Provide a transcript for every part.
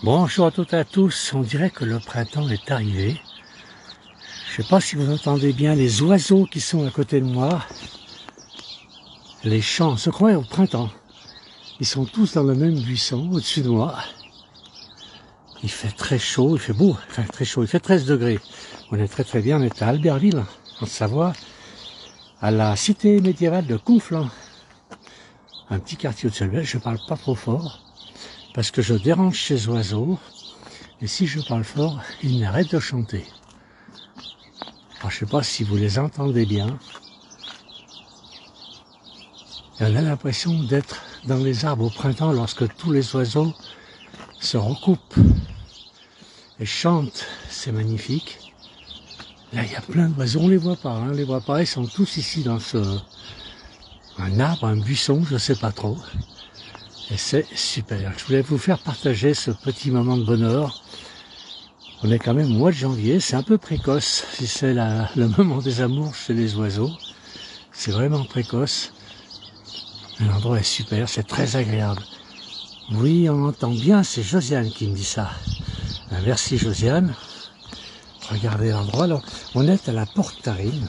Bonjour à toutes et à tous, on dirait que le printemps est arrivé. Je ne sais pas si vous entendez bien les oiseaux qui sont à côté de moi. Les chants se croient au printemps. Ils sont tous dans le même buisson au-dessus de moi. Il fait très chaud, il fait beau, enfin très chaud, il fait 13 degrés. On est très bien, on est à Albertville, en Savoie, à la cité médiévale de Conflans. Un petit quartier de Savoie, je parle pas trop fort, parce que je dérange ces oiseaux, et si je parle fort, ils n'arrêtent de chanter. Alors, je ne sais pas si vous les entendez bien. Et on a l'impression d'être dans les arbres au printemps lorsque tous les oiseaux se recoupent et chantent. C'est magnifique. Là, il y a plein d'oiseaux, on les voit pas, hein, on les voit pas. Ils sont tous ici dans un arbre, un buisson, je sais pas trop. Et c'est super. Je voulais vous faire partager ce petit moment de bonheur. On est quand même au mois de janvier, c'est un peu précoce. Si c'est le moment des amours chez les oiseaux, c'est vraiment précoce. L'endroit est super, c'est très agréable. Oui, on entend bien, c'est Josiane qui me dit ça. Merci Josiane. Regardez l'endroit. Alors, on est à la Porte Tarine.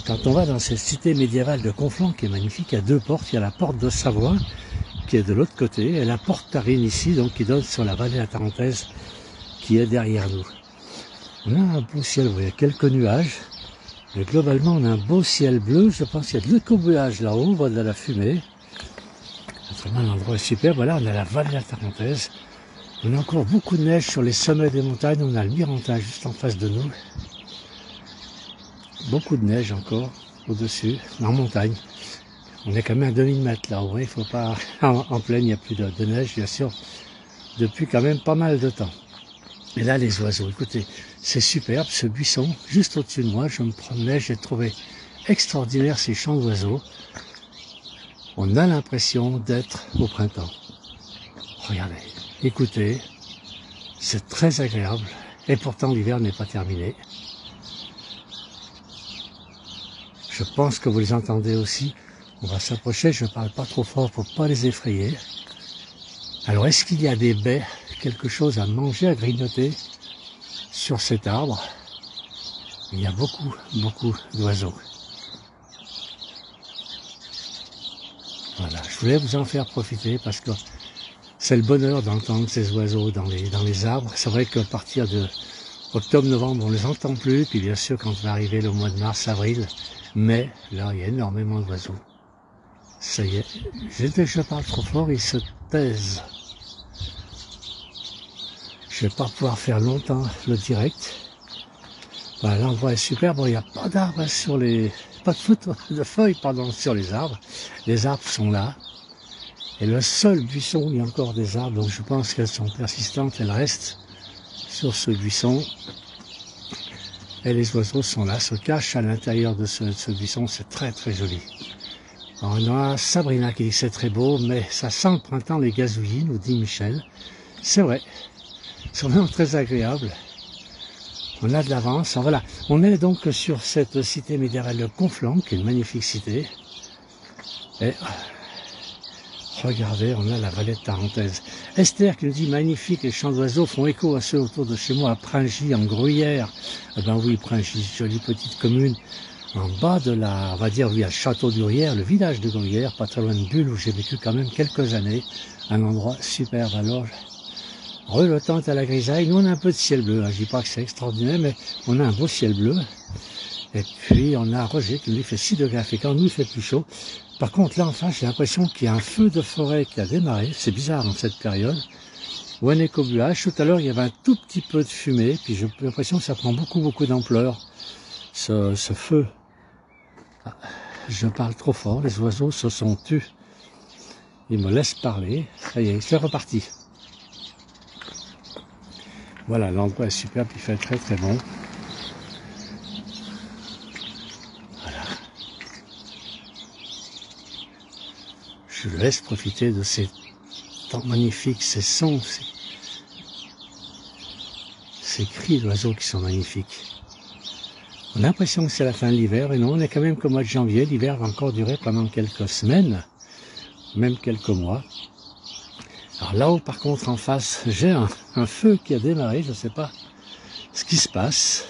Quand on va dans cette cité médiévale de Conflans, qui est magnifique, il y a deux portes. Il y a la porte de Savoie, qui est de l'autre côté, et la Porte Tarine ici, donc qui donne sur la vallée de la Tarentaise, qui est derrière nous. On a un beau ciel, vous voyez, quelques nuages. Mais globalement, on a un beau ciel bleu. Je pense qu'il y a de l'écobuage là-haut, on voit de la fumée. Autrement, l'endroit est super. Voilà, on a la vallée de la Tarentaise. On a encore beaucoup de neige sur les sommets des montagnes. On a le Mirantin juste en face de nous. Beaucoup de neige encore au-dessus, en montagne. On est quand même à 2000 mètres là-haut. Il ne faut pas... En plaine, il n'y a plus de neige, bien sûr, depuis quand même pas mal de temps. Et là, les oiseaux, écoutez, c'est superbe, ce buisson, juste au-dessus de moi, je me promenais, j'ai trouvé extraordinaire ces chants d'oiseaux. On a l'impression d'être au printemps. Regardez, écoutez, c'est très agréable, et pourtant l'hiver n'est pas terminé. Je pense que vous les entendez aussi. On va s'approcher, je ne parle pas trop fort pour ne pas les effrayer. Alors, est-ce qu'il y a des baies, quelque chose à manger, à grignoter sur cet arbre? Il y a beaucoup d'oiseaux. Voilà, je voulais vous en faire profiter parce que c'est le bonheur d'entendre ces oiseaux dans les arbres. C'est vrai qu'à partir de octobre-novembre, on ne les entend plus. Puis bien sûr, quand va arriver le mois de mars-avril, mai, là, il y a énormément d'oiseaux. Ça y est, je parle trop fort, ils se taisent. Je ne vais pas pouvoir faire longtemps le direct. Voilà, l'endroit est super. Bon, il n'y a pas d'arbres sur les... Pas de feuilles, pardon, sur les arbres. Les arbres sont là. Et le seul buisson, il y a encore des arbres, donc je pense qu'elles sont persistantes. Elles restent sur ce buisson. Et les oiseaux sont là, se cachent à l'intérieur de ce buisson. C'est très joli. Alors, on a Sabrina qui dit que c'est très beau, mais ça sent le printemps, les gazouillis, nous dit Michel. C'est vrai. C'est vraiment très agréable. On a de l'avance. Voilà. On est donc sur cette cité médiévale de Conflans, qui est une magnifique cité. Et regardez, on a la vallée de Tarentaise. Esther qui nous dit magnifique, les chants d'oiseaux font écho à ceux autour de chez moi, à Pringy, en Gruyère. Eh ben oui, Pringy, jolie petite commune. En bas de on va dire, oui, à Château de Gruyère, le village de Gruyère, pas très loin de Bulle, où j'ai vécu quand même quelques années. Un endroit superbe. Alors, le temps est à la grisaille. Nous, on a un peu de ciel bleu. Je dis pas que c'est extraordinaire, mais on a un beau ciel bleu. Et puis, on a Roger qui nous dit fait 6 degrés. Quand nous, il fait plus chaud. Par contre, là, en face, j'ai l'impression qu'il y a un feu de forêt qui a démarré. C'est bizarre en cette période. Ou un écobuage. Tout à l'heure, il y avait un tout petit peu de fumée. Puis, j'ai l'impression que ça prend beaucoup d'ampleur. Ce feu. Je parle trop fort. Les oiseaux se sont tus. Ils me laissent parler. Ça y est, c'est reparti. Voilà, l'endroit est superbe, il fait très bon. Voilà. Je laisse profiter de ces temps magnifiques, ces sons, ces cris d'oiseaux qui sont magnifiques. On a l'impression que c'est la fin de l'hiver, et non, on est quand même qu'au mois de janvier. L'hiver va encore durer pendant quelques semaines, même quelques mois. Alors là-haut, par contre, en face, j'ai un feu qui a démarré, je ne sais pas ce qui se passe.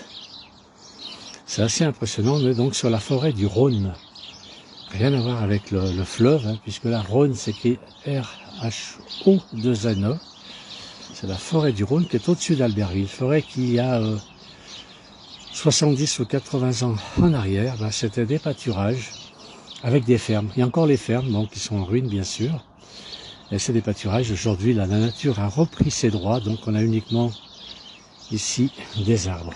C'est assez impressionnant, on est donc sur la forêt du Rhône. Rien à voir avec le fleuve, hein, puisque la Rhône, c'est écrit R-H-O-2-N-E. C'est la forêt du Rhône qui est au-dessus d'Albertville. Forêt qui a 70 ou 80 ans en arrière, ben, c'était des pâturages avec des fermes. Il y a encore les fermes, donc qui sont en ruine bien sûr. Et c'est des pâturages. Aujourd'hui, la nature a repris ses droits, donc on a uniquement ici des arbres.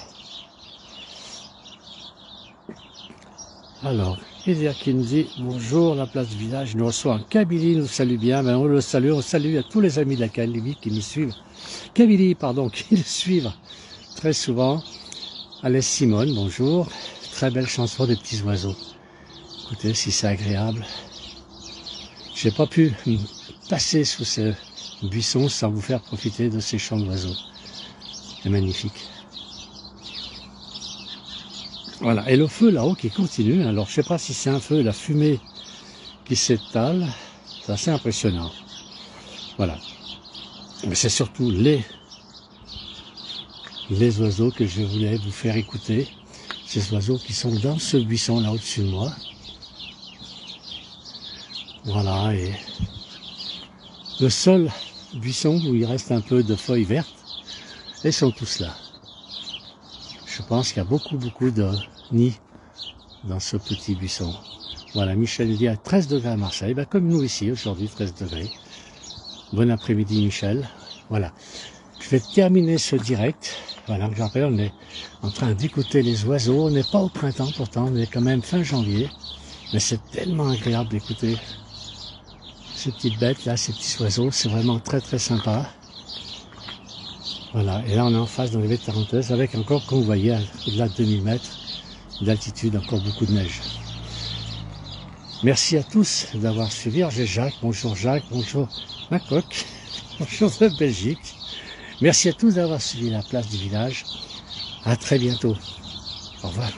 Alors, Edir qui nous dit bonjour, la place du village nous reçoit en Kabylie, nous salue bien. Ben, on salue à tous les amis de la Kabylie qui nous suivent. Kabylie, pardon, qui nous suivent très souvent. Alès Simone, bonjour. Très belle chanson des petits oiseaux. Écoutez, si c'est agréable. J'ai pas pu passer sous ce buisson sans vous faire profiter de ces chants d'oiseaux. C'est magnifique. Voilà, et le feu là-haut qui continue. Alors je sais pas si c'est un feu, la fumée qui s'étale. C'est assez impressionnant. Voilà. Mais c'est surtout les oiseaux que je voulais vous faire écouter. Ces oiseaux qui sont dans ce buisson là au-dessus de moi. Voilà, et le seul buisson où il reste un peu de feuilles vertes, et ils sont tous là. Je pense qu'il y a beaucoup de nids dans ce petit buisson. Voilà, Michel dit à 13 degrés à Marseille, ben comme nous ici aujourd'hui, 13 degrés. Bon après-midi Michel. Voilà, je vais terminer ce direct. Voilà, je rappelle, on est en train d'écouter les oiseaux. On n'est pas au printemps pourtant, on est quand même fin janvier. Mais c'est tellement agréable d'écouter ces petites bêtes là, ces petits oiseaux. C'est vraiment très sympa. Voilà, et là on est en face dans les baies tarentaises avec encore, comme vous voyez, au-delà de 2000 mètres d'altitude, encore beaucoup de neige. Merci à tous d'avoir suivi. Alors j'ai Jacques, bonjour Macoc, bonjour de Belgique. Merci à tous d'avoir suivi la place du village. À très bientôt. Au revoir.